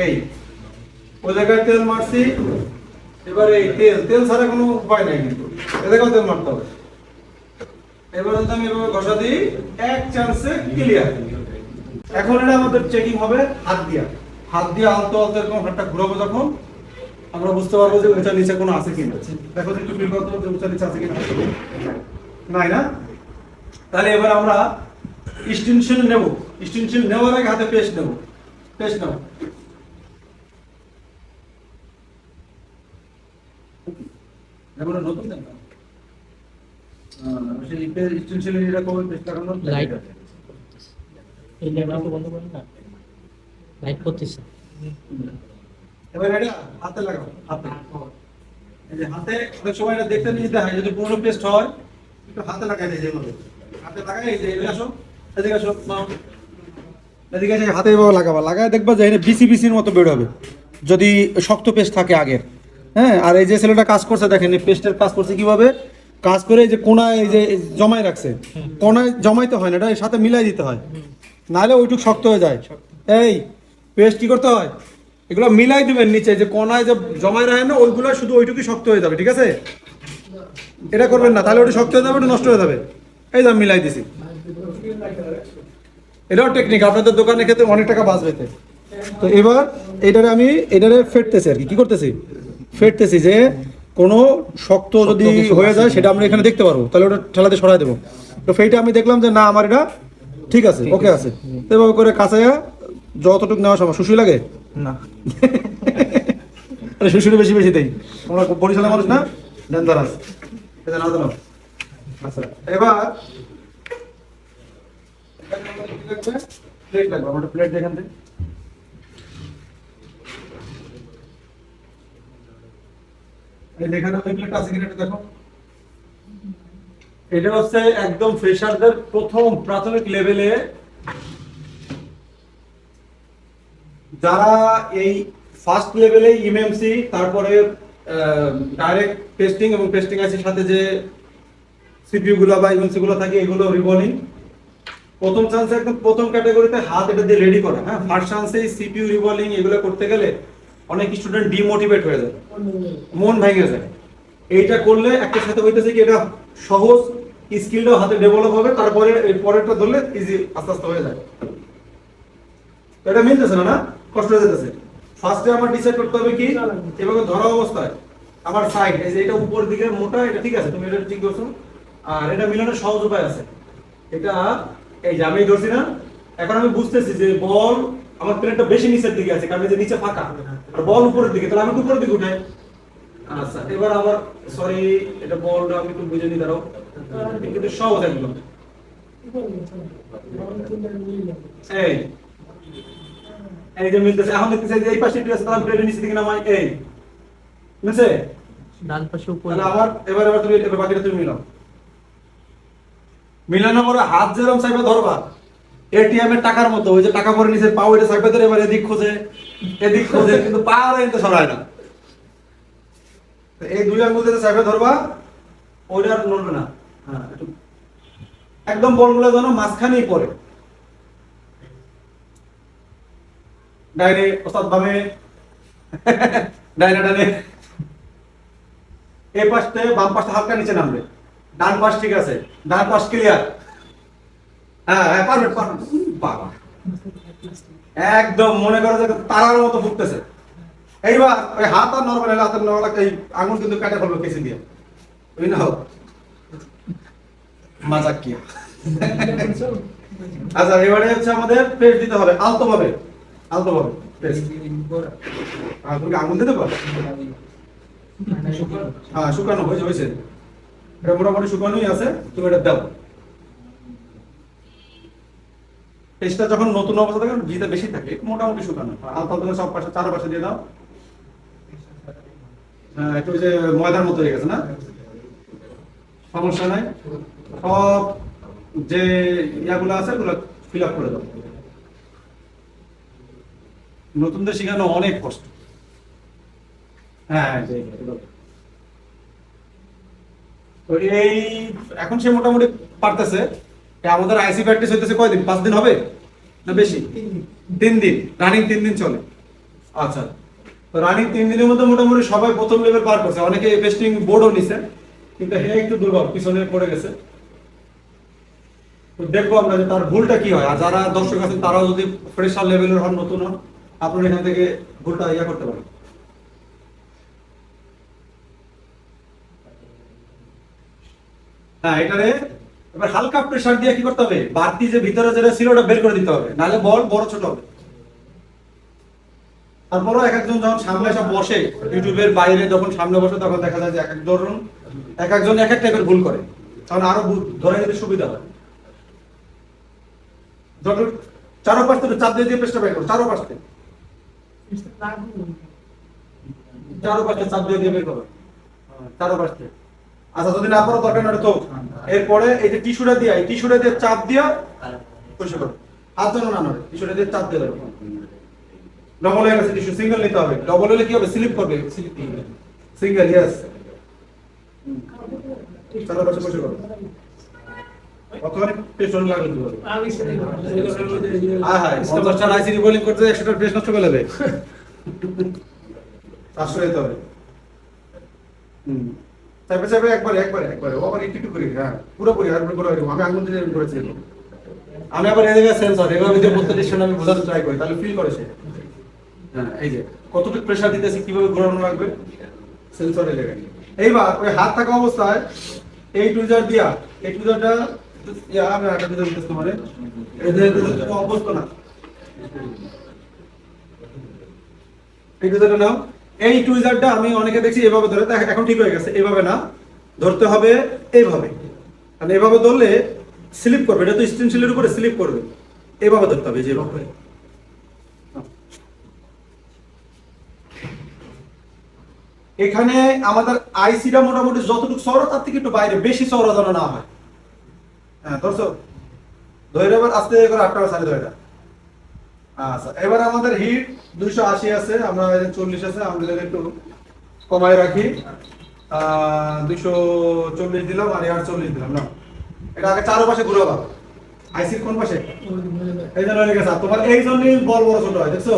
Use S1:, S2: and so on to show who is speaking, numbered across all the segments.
S1: এই ওই জায়গায় তেল মারছি, এবারে এই তেল তেল ছাড়া কোনো উপায় নাই, কিন্তু এ জায়গায় তেল মারতে হবে। এবার যদি আমি এভাবে ঘষা দিই, এক চান্সে ক্লিয়ার। এখন এটা আমাদের চেকিং হবে হাত দিয়া। হাত দিয়ে আলতো আলতো এরকম হাতটা ঘুরাবো, যখন আমরা বুঝতে পারবো যে উঁচা নিচে কোনো আছে কিনা। দেখো একটু ফিল করতে যে উঁচা নিচে আছে কিনা, নাই না? তাহলে এবার আমরা স্টেনশন নেব। স্টেনশন নেওয়ার আগে হাতে পেস্ট নেব। পেস্ট নেব। নতুন না এবার এটা হাতে লাগাও। হাতে এই যে হাতে অনেক সময় এটা দেখতে নিতে হয়, যদি পুরো পেস্ট হয় একটু হাতে লাগাই দেয়। যেভাবে হাতে লাগাই, এই যে এদিকে আসো, এদিকে আসো, এদিকে এসে হাতে এভাবে লাগাবা। লাগায় দেখবা যে এখানে বিসি বিসির মতো বের হবে যদি শক্ত পেস্ট থাকে আগের। হ্যাঁ, আর এই যে ছেলেটা কাজ করছে দেখেন, এই পেস্টের কাজ করছে কিভাবে, কাজ করে এই যে কোনায় এই যে জমাই রাখছে। কোনায় জমাইতে হয় না, এটা এর সাথে মিলাই দিতে হয়, নাহলে ওইটুক শক্ত হয়ে যায়। এই পেস্ট কি করতে হয়, এগুলো মিলাই দিবেন নিচে, যে কোনায় যে জমাই রাখে না ওইগুলো শুধু ওইটুকুই শক্ত হয়ে যাবে, ঠিক আছে? এটা করবেন না, তাহলে ওটা শক্ত হয়ে যাবে, ওটা নষ্ট হয়ে যাবে। এই যে মিলাই দিছি, এটাও টেকনিক, আপনাদের দোকানের ক্ষেত্রে অনেক টাকা বাঁচবে। তো এবার এটারে ফেটতেছি আর কি করতেছি, ফেটতেছি যে কোনো শক্ত যদি হয়ে যায় সেটা আমরা এখানে দেখতে পারবো, তাহলে ওটা ঠেলাতে সরাই দেবো। তো ফেটে আমি দেখলাম যে না, আমার এটা ঠিক আছে, ওকে আছে। তো এভাবে করে কাঁচাইয়া যতটুকু নেওয়া সম্ভব। শুশুই লাগে না? আরে শুশুরি বেশি বেশি দেই, তোমরা বরিশালের মানুষ না, ডেঞ্জারাস। এটা নাও দাও। আচ্ছা, এবার প্লেট লাগবে, আমরা প্লেট দেখান দিই। এই দেখানো ওই প্লেটটা আছে কিনা একটু দেখো। এটা হচ্ছে একদম ফ্রেশারদের প্রথম প্রাথমিক লেভেলে, যারা এই ফার্স্ট লেভেলে ইএমএমসি, তারপরে ডাইরেক্ট পেস্টিং এবং পেস্টিং আইসির সাথে যে সিপিইউ গুলো বা ইএমসি গুলো থাকে, এগুলো রিবলিং। প্রথম চান্সে একদম প্রথম ক্যাটাগরিতে হাত এটা দিয়ে রেডি করা। হ্যাঁ, ফার্স্ট চান্সে সিপিইউ রিবলিং এগুলো করতে গেলে অনেক স্টুডেন্ট ডিমোটিভেট হয়ে যায়, মন ভেঙে যায়। এইটা করলে একটা সাথে হইতেছে কি, এটা সহজ, স্কিলটাও হাতে ডেভেলপ হবে, তারপরে এই পরেরটা ধরলে ইজি আস্তে আস্তে হয়ে যায়। এটা মিলতেছে না, কষ্ট হয়ে যেতেছে। ফার্স্টে আমার ডিসাইড করতে হবে কি, এভাবে ধরা অবস্থায় আমার সাইড, এই যে এটা উপরের দিকে মোটা, এটা ঠিক আছে, তুমি এটা ঠিক করছো। আর এটা মিলানোর সহজ উপায় আছে। এটা এই যে আমি ধরছি না, এখন আমি বুঝতেছি যে বল আমার প্লেটটা বেশি নিচের দিকে আছে, কারণ এই যে নিচে ফাঁকা, আর বল উপরের দিকে, তাহলে আমি উপরের দিকে উঠাই। আচ্ছা, এবার আবার সরি, এটা বলটা আমি একটু বুঝে নিই, দাঁড়াও। কিন্তু সহজ একদম। এই এই যে মিলতেছে, এখন দেখতেছে যে এই পাশে একটু আছে, তাহলে প্লেটের নিচে দিকে নামাই। এই মিলছে,
S2: ডান পাশে উপরে।
S1: তাহলে আবার এবার তুমি এবার বাকিটা তুমি মিলাও। মিলানোর পরে হাত যেরকম চাইবে ধরবা, এটিএম এর টাকার মতো, ওই যে টাকা পরে নিচে পাও এটা চাইবে ধরে, এবার এদিক খোঁজে এদিক খোঁজে, কিন্তু পা আর এতে সরায় না। এই দুই আঙ্গুল দিয়ে চাইবে ধরবা, ওইটা আর নড়বে না। হ্যাঁ, একদম বলগুলো যেন মাঝখানেই পড়ে। ডাইনে ওস্তাদ বামে, ডাইনে ডানে, এই পাশে বাম পাশটা হালকা নিচে নামবে, ডান পাশ ঠিক আছে, ডান পাশ ক্লিয়ার। হ্যাঁ হ্যাঁ, পারফেক্ট পারফেক্ট। বাবা একদম মনে করো যে তারার মতো ফুটতেছে। এইবার ওই হাত আর নরমাল, হাতের নরমাল, এই আঙুল কিন্তু কেটে ফেলবো কেসি দিয়ে, ওই না হোক মাজাক কি। আচ্ছা, এবারে হচ্ছে আমাদের পেস্ট দিতে হবে আলতো ভাবে, আলতো ভাবে পেস্ট। আর তুমি আঙুল দিতে পারো? হ্যাঁ, শুকানো হয়েছে, এটা মোটামুটি শুকানোই আছে, তুমি এটা দাও। পেস্টটা যখন নতুন অবস্থা থাকে, ঘিতে বেশি থাকে, মোটামুটি শুকানো। আলতো তুমি সব পাশে চারপাশে দিয়ে দাও। হ্যাঁ, একটু ওই যে ময়দার মতো হয়ে গেছে না, সমস্যা নাই। সব যে ইয়াগুলো আছে ওগুলো ফিল আপ করে দাও। নতুনদের শেখানো অনেক কষ্ট। হ্যাঁ, তো এই এখন সে মোটামুটি পারতেছে। আমাদের আইসি প্র্যাকটিস হইতেছে কয়দিন, 5 দিন হবে না বেশি? 3 দিন রানিং, 3 দিন চলে। আচ্ছা, তো রানিং 3 দিনের মধ্যে মোটামুটি সবাই প্রথম লেভেল পার করছে, অনেকে পেস্টিং বোর্ডও নিছে, কিন্তু হে একটু দুর্বল, পিছনে পড়ে গেছে। তো দেখবো আমরা যে তার ভুলটা কি হয়, আর যারা দর্শক আছেন তারাও যদি ফ্রেশার লেভেলের হন, নতুন হন, আপনারা এখান থেকে ভুলটা করতে পারেন। হ্যাঁ, এটারে এবার হালকা প্রেসার দিয়ে কি করতে হবে, বাড়তি যে ভিতরে যেটা ছিল ওটা বের করে দিতে হবে, নাহলে বল বড় ছোট হবে। তারপরও এক একজন যখন সামনে সব বসে, ইউটিউবের বাইরে যখন সামনে বসে, তখন দেখা যায় যে এক একজন এক এক টাইপের ভুল করে, তখন আরো ধরে নিতে সুবিধা হয়। যখন চারোপাশ থেকে চাপ দিয়ে পেস্টটা বের করো, চারোপাশ থেকে চাপ দিয়ে বের করো, চারোপাশ থেকে। আচ্ছা, যদি না পারো দরকার না তো এরপরে এই যে টিস্যুটা দিয়ে, এই টিস্যুটা দিয়ে চাপ দিয়া পরিষ্কার করো, হাত যেন না নড়ে, টিস্যুটা দিয়ে চাপ দিয়ে দেবো। ডবল হয়ে গেছে টিস্যু, সিঙ্গেল নিতে হবে, ডবল হলে কি হবে, স্লিপ করবে, সিঙ্গেল, ইয়েস। চারোপাশে পরিষ্কার করো, কতখানি পেছন লাগবে দিতে হবে। হ্যাঁ, 50টা আইসিডি বোলিং করতে 100টা পেস নষ্ট করে দেবে, 400 দিতে হবে। চাপে চাপে একবারে আবার একটু করি, হ্যাঁ পুরোপুরি আর পুরো আমি আঙুল দিয়ে করেছি। আমি আবার এই জায়গায় সেন্সর এভাবে যে প্রত্যেকটা আমি বোঝাতে ট্রাই করি, তাহলে ফিল করে সে। হ্যাঁ, এই যে কতটুকু প্রেসার দিতেছি, কিভাবে ঘোরানো লাগবে, সেন্সরে লেগে। এইবার ওই হাত থাকা অবস্থায় এই টুইজার দিয়া, এই টুইজারটা আমি একটা টুইজার দিতেছি তোমারে, এই যে অবস্থা না, এই টুইজারটা নাও। এই টুইজারটা আমি অনেকে দেখছি এভাবে ধরে, এখন ঠিক হয়ে গেছে। এভাবে না, ধরতে হবে এইভাবে, মানে এভাবে ধরলে স্লিপ করবে, এটা তো স্টেনসিলের উপরে স্লিপ করবে, এভাবে ধরতে হবে, যেভাবে। এখানে আমাদের আইসিটা মোটামুটি যতটুকু চওড়া তার থেকে একটু বাইরে, বেশি চওড়া যেন না হয়। হ্যাঁ, ধরছো, ধরে এবার আস্তে করে 8টা সাড়ে 9টা। আচ্ছা, এবার আমাদের হিট 280 আছে, আমরা 40 আছে, আমরা একটু কমায় রাখি, 240 দিলাম আর 40 দিলাম না। এটা আগে চারপাশে ঘুরাবা, আইসির কোন পাশে, এই জন্য হয়ে গেছে। তোমার এই জন্যই বল বড় ছোট হয়, দেখছো?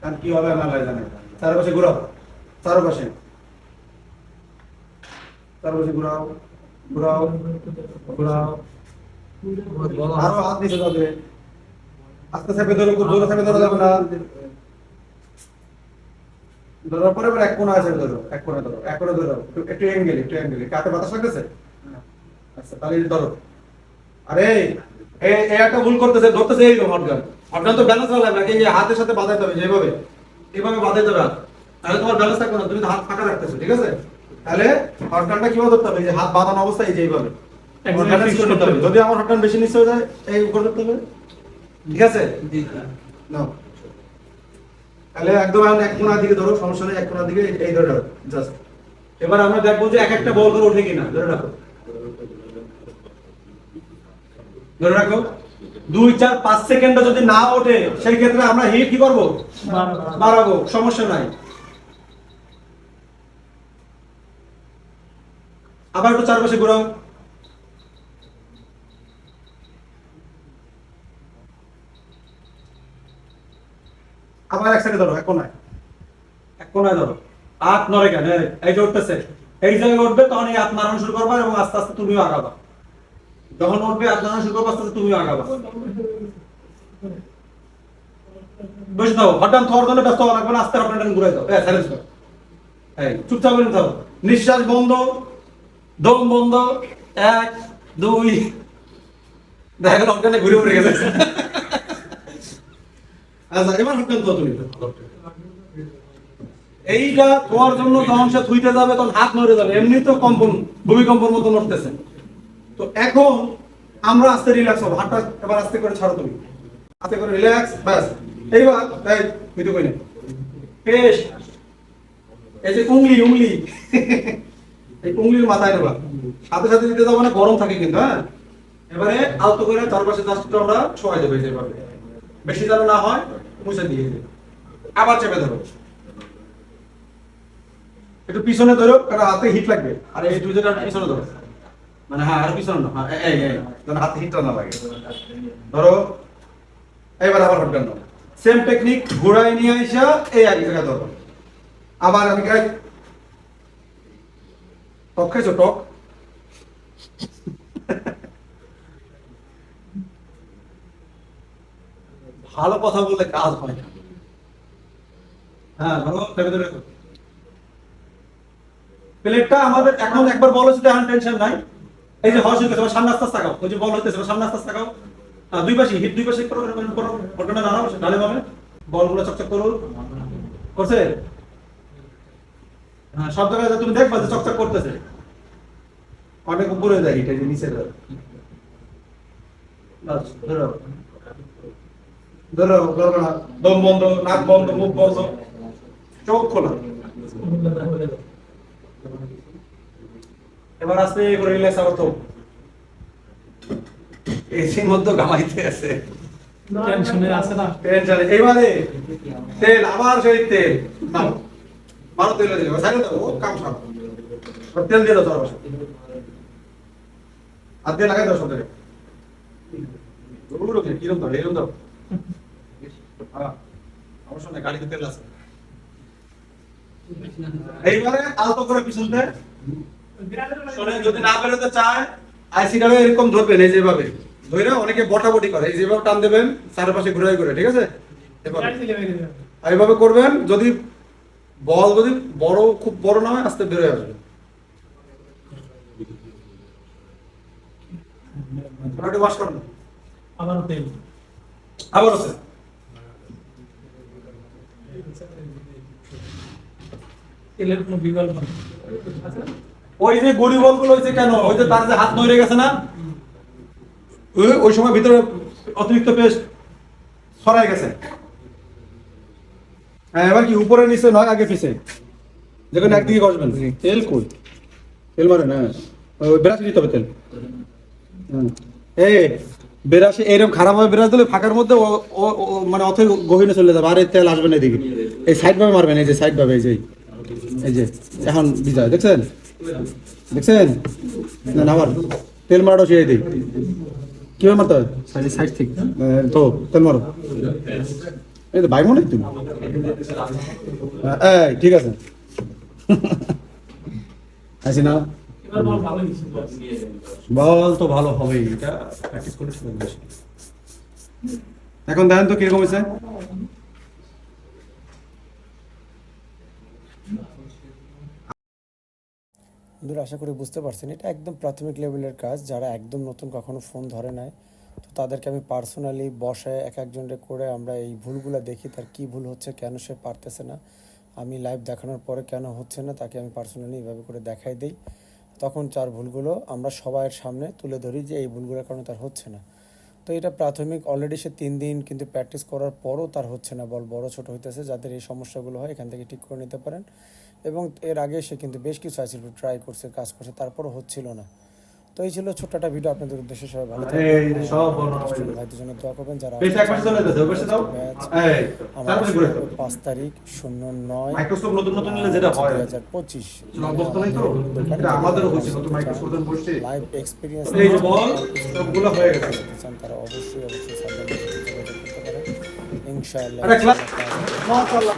S1: আর কি হবে না জানে। চারপাশে ঘুরাও, চারপাশে ঘুরাও, ঘুরাও, ঘুরাও, আরো হাত নিচে যাবে, আস্তে চেপে ধরো, খুব জোরে চেপে ধরা যাবে না। ধরার পরে এক কোণা আছে, ধরো এক কোণা, ধরো এক কোণা ধরো, একটু অ্যাঙ্গেল, কাতে বাতাস লাগতেছে। আচ্ছা, তাহলে ধরো। আরে এই একটা ভুল করতেছে, ধরতেছে এই হটগান তো ব্যালেন্স লাগবে নাকি, এই হাতের সাথে বাঁধাইতে হবে, যেভাবে এইভাবে বাঁধাইতে হবে, তাহলে তোমার ব্যালেন্স থাকবে না, তুমি তো হাত ফাঁকা রাখতেছো, ঠিক আছে? তাহলে হটগানটা কিভাবে ধরতে হবে, যে হাত বাঁধানো অবস্থায় এই যে এইভাবে করতে হবে। যদি আমার হটগান বেশি নিচে হয়ে যায়, এই করে ধরতে হবে, ঠিক আছে? নাও, তাহলে একদম এক কোণার দিকে ধরো, সমস্যা নেই, এক কোণার দিকে এই ধরে রাখো জাস্ট। এবার আমরা দেখবো যে এক একটা বল করে ওঠে কিনা, ধরে রাখো, ধরে রাখো। 2, 4, 5 সেকেন্ডে যদি না ওঠে, সেই ক্ষেত্রে আমরা হিট কি করবো, বাড়াবো, সমস্যা নাই। আবার একটু চারপাশে ঘোরাও, আবার এক সাইডে ধরো, এক কোণায় ধরো, হাত নড়ে কেন, এই যে উঠতেছে, এই জায়গায় উঠবে, তখন এই হাত নাড়ানো শুরু করবা এবং আস্তে আস্তে তুমিও আগাবা। যখন উঠবে হাত নাড়ানো শুরু করবা, আস্তে আস্তে তুমিও আগাবা। বসে থাকো, হঠাৎ তোমার জন্য ব্যস্ত হওয়া লাগবে না, আস্তে আপনার ঘুরাই দাও, সাইলেন্স করো, চুপচাপ করে থাকো, নিঃশ্বাস বন্ধ, দম বন্ধ, 1, 2, দেখা গেল অজ্ঞানে ঘুরে উঠে গেছে। আচ্ছা, এবার হঠাৎ তো তুমি এইটা তোমার জন্য যখন সে থুইতে যাবে, তখন হাত নড়ে যাবে, এমনি তো ভূমিকম্পের মতো নড়তেছে। তো এখন আমরা আস্তে রিল্যাক্স হবো, হাতটা এবার আস্তে করে ছাড়ো, তুমি আস্তে করে রিল্যাক্স, ব্যাস। এইবার এই কই না পেশ, এই যে উংলি এই উংলির মাথায় নেবা, সাথে সাথে দিতে যাবো না, গরম থাকে কিন্তু। হ্যাঁ, এবারে আলতো করে চারপাশে জাস্ট আমরা শোয়াই দেবো, এইভাবে, বেশি যেন না হয়, মুছে দিয়ে দেবে। আবার চেপে ধরো, একটু পিছনে ধরো, কারণ হাতে হিট লাগবে, আর এই দুইটা পিছনে ধরো, মানে হ্যাঁ, আর পিছনে না, হ্যাঁ এই যেন হাতে হিটটা না লাগে। ধরো, এইবার আবার হটগান নাও, সেম টেকনিক ঘোরায় নিয়ে আইসা এই এক জায়গায় ধরো। আবার আমি গাই টক খাইছো টক? ভালো কথা বললে কাজ হয় না। হ্যাঁ ভালো ভেতরে রাখো। প্লেটটা আমাদের এখন একবার বল হচ্ছে এখন টেনশন নাই। এই যে হস হইতেছে সামনে আস্তে আস্তে তাকাও, ওই যে বল হইতেছে সামনে আস্তে আস্তে তাকাও। দুই পাশে হিট, দুই পাশে করো এরকম করো, ঘটনা দাঁড়াও ঢালে ভাবে বলগুলো চকচক করো। করছে? হ্যাঁ সব জায়গায় তুমি দেখবা যে চকচক করতেছে। অনেক উপরে যায় এটা যে নিচে যায়। বাস ধরো ধরো ধরো না, দম বন্ধ, নাক বন্ধ, মুখ বন্ধ, চোখ খোলা। এবার আস্তে করে রিল্যাক্স আবার তো এসির মধ্যে ঘামাইতে আছে,
S2: টেনশনে আছে না,
S1: টেনশনে। এইবারে তেল, আবার সেই তেল নাও, মারো তেল দিলে সাইডে দাও, ও কাম সাপ তেল দিয়ে দাও চারপাশে, হাত দিয়ে লাগাই দাও সব জায়গায়। কিরম দাও, এরকম দাও। হ্যাঁ অবশ্য না, গাড়িতে তেল আছে। এইবারে আলতো করে পিছন দিয়ে শোনে, যদি না বেরোতে চায় আইসিটারে এরকম ধরবেন, এই যেভাবে ধরে অনেকে বটাবটি করে, এই যেভাবে টান দেবেন চারপাশে ঘুরে ঘুরে, ঠিক আছে? এইভাবে করবেন। যদি বল যদি বড়, খুব বড় না হয় আস্তে বেরোয় আসবে। ওয়াশ করুন,
S2: আবার তেল,
S1: আবার আছে
S2: তেলের কোনো বিকল্প নেই।
S1: ওই যে গড়ি বলগুলো হয়েছে কেন, ওই যে তার যে হাত নড়ে গেছে না, ওই সময় ভিতরে অতিরিক্ত পেস্ট ছড়াই গেছে। হ্যাঁ এবার কি উপরে নিচে নয় আগে পিছে, যেখানে একদিকে ঘষবেন। তেল কই, তেল মারে না, ওই বেরাসি দিতে হবে তেল। এই বেরাসি এরকম খারাপ ভাবে বেরাস দিলে ফাঁকার মধ্যে মানে অথই গহীনে চলে যাবে, আর এই তেল আসবে না এদিকে। এই সাইড ভাবে মারবেন, এই যে সাইড ভাবে, এই যে এখন বিজয় দেখছেন, দেখছেন না? আবার তেল মারাটা শিখাই দিই কিভাবে মারতে হয়, সাইড থেকে তো তেল মারো। এই তো ভাই মনে তুমি, এই ঠিক আছে। আছি না,
S2: এবার বল ভালো কিছু
S1: বল তো ভালো হবেই, এটা প্র্যাকটিস করলে শুরু বেশি। এখন দেখেন তো কিরকম হয়েছে।
S3: বন্ধুরা আশা করি বুঝতে পারছেন, এটা একদম প্রাথমিক লেভেলের কাজ। যারা একদম নতুন, কখনো ফোন ধরে নাই, তো তাদেরকে আমি পার্সোনালি বসে এক একজনকে করে আমরা এই ভুলগুলো দেখি, তার কি ভুল হচ্ছে, কেন সে পারতেছে না, আমি লাইভ দেখানোর পরে কেন হচ্ছে না, তাকে আমি পার্সোনালি এইভাবে করে দেখাই দিই। তখন তার ভুলগুলো আমরা সবাইয়ের সামনে তুলে ধরি যে এই ভুলগুলোর কারণে তার হচ্ছে না। তো এটা প্রাথমিক, অলরেডি সে 3 দিন কিন্তু প্র্যাকটিস করার পরও তার হচ্ছে না, বল বড় ছোট হইতেছে। যাদের এই সমস্যাগুলো হয় এখান থেকে ঠিক করে নিতে পারেন। এবং এর আগে সে কিন্তু বেশ কিছু আইসিল ট্রাই করছে, কাজ করছে, তারপরও হচ্ছিল না। তো এই ছিল ছোট্ট একটা ভিডিও আপনাদের উদ্দেশ্যে। সবাই ভালো থাকবেন,
S1: সব
S3: ভাইদের জন্য দোয়া করবেন। যারা
S1: বেশ এক পাশে চলে যেতে হবে, বেশি দাও। এই
S3: আমার
S1: চারপাশে ঘুরে দাও।
S3: 5 তারিখ 09
S1: মাইক্রোস্কোপ নতুন নতুন নিলে যেটা হয়,
S3: 2025
S1: অভ্যস্ত নাই তো, এটা আমাদেরও হয়েছে নতুন মাইক্রোস্কোপ বসছে।
S3: লাইভ এক্সপিরিয়েন্স
S1: এই যে বল সবগুলো হয়ে গেছে।
S3: তারা অবশ্যই সাবধানে যোগাযোগ করতে পারেন। ইনশাআল্লাহ
S1: আরে ক্লাস মাশাআল্লাহ।